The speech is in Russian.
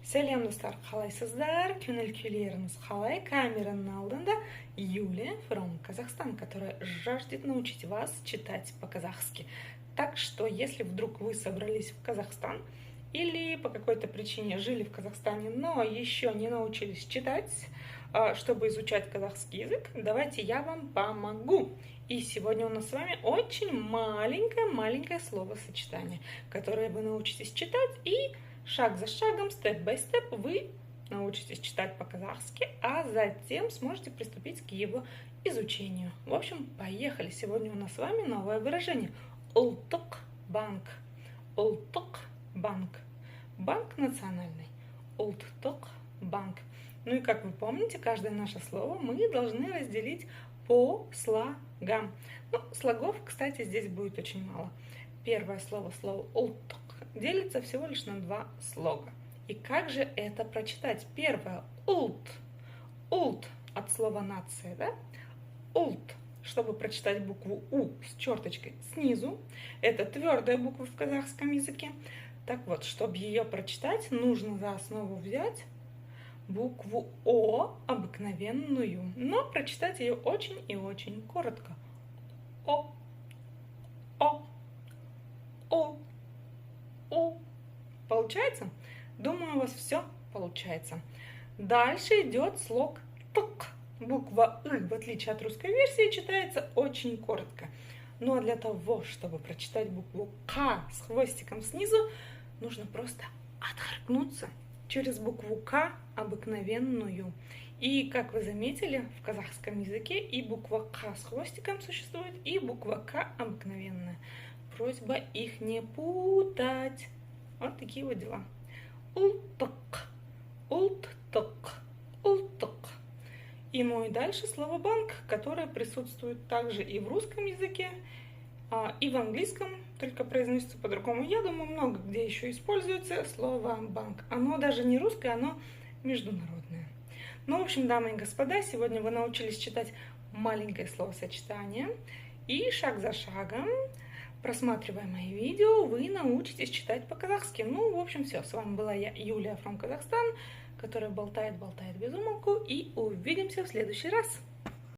Сәлем достар, қалайсыздар? Көңіл күйлеріңіз қалай? Камераның алдында Юлия from Казахстан, которая жаждет научить вас читать по-казахски. Так что, если вдруг вы собрались в Казахстан или по какой-то причине жили в Казахстане, но еще не научились читать, чтобы изучать казахский язык, давайте я вам помогу. И сегодня у нас с вами очень маленькое словосочетание, которое вы научитесь читать, и шаг за шагом, степ-бай-степ, вы научитесь читать по-казахски, а затем сможете приступить к его изучению. В общем, поехали. Сегодня у нас с вами новое выражение. Ұлттық банк. Ұлттық банк. Банк национальный. Ұлттық банк. Ну и как вы помните, каждое наше слово мы должны разделить по слогам. Ну, слогов, кстати, здесь будет очень мало. Первое слово «ұлттық» делится всего лишь на два слога. И как же это прочитать? Первое – «ұлт». «Ұлт» от слова «нация», да? «Ұлт». Чтобы прочитать букву «у» с черточкой снизу, это твердая буква в казахском языке. Так вот, чтобы ее прочитать, нужно за основу взять букву «о» обыкновенную, но прочитать ее очень и очень коротко. «О», «о», «о». О. Получается? Думаю, у вас все получается. Дальше идет слог «тк». Буква «ы», в отличие от русской версии, читается очень коротко. Ну а для того, чтобы прочитать букву «к» с хвостиком снизу, нужно просто отхаркнуться через букву «к» обыкновенную. И, как вы заметили, в казахском языке и буква «к» с хвостиком существует, и буква «к» обыкновенная. Просьба их не путать. Вот такие вот дела. Ұлттық, ұлттық, ұлттық. И ну и дальше слово банк, которое присутствует также и в русском языке, и в английском, только произносится по-другому. Я думаю, много где еще используется слово банк. Оно даже не русское, оно международное. Ну, в общем, дамы и господа, сегодня вы научились читать маленькое словосочетание. И шаг за шагом, просматривая мои видео, вы научитесь читать по-казахски. Ну, в общем, все. С вами была я, Юлия from Казахстан, которая болтает без умолку. И увидимся в следующий раз.